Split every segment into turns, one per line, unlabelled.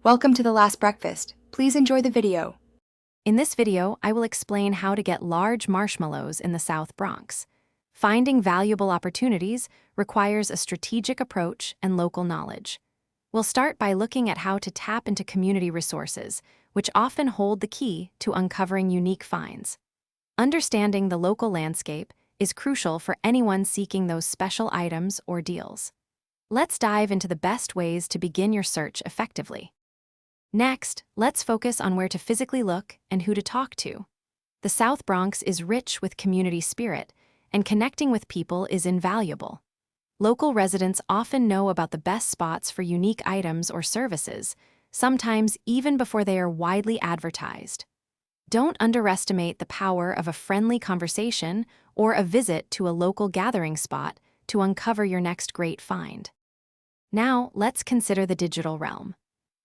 Welcome to The Last Breakfast. Please enjoy the video.
In this video, I will explain how to get large marshmallows in the South Bronx. Finding valuable opportunities requires a strategic approach and local knowledge. We'll start by looking at how to tap into community resources, which often hold the key to uncovering unique finds. Understanding the local landscape is crucial for anyone seeking those special items or deals. Let's dive into the best ways to begin your search effectively. Next, let's focus on where to physically look and who to talk to. The South Bronx is rich with community spirit, and connecting with people is invaluable. Local residents often know about the best spots for unique items or services, sometimes even before they are widely advertised. Don't underestimate the power of a friendly conversation or a visit to a local gathering spot to uncover your next great find. Now, let's consider the digital realm.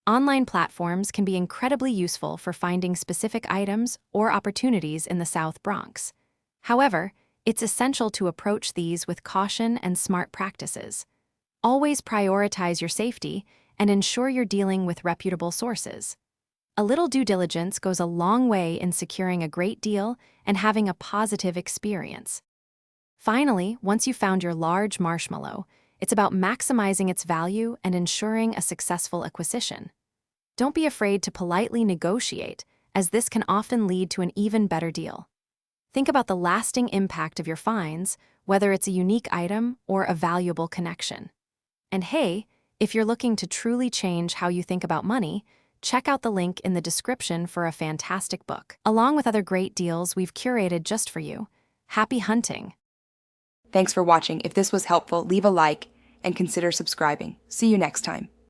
Online platforms can be incredibly useful for finding specific items or opportunities in the South Bronx. However, it's essential to approach these with caution and smart practices. Always prioritize your safety and ensure you're dealing with reputable sources. A little due diligence goes a long way in securing a great deal and having a positive experience. Finally, once you've found your large marshmallow, it's about maximizing its value and ensuring a successful acquisition. Don't be afraid to politely negotiate, as this can often lead to an even better deal. Think about the lasting impact of your finds, whether it's a unique item or a valuable connection. And hey, if you're looking to truly change how you think about money, check out the link in the description for a fantastic book, along with other great deals we've curated just for you. Happy hunting!
Thanks for watching. If this was helpful, leave a like and consider subscribing. See you next time.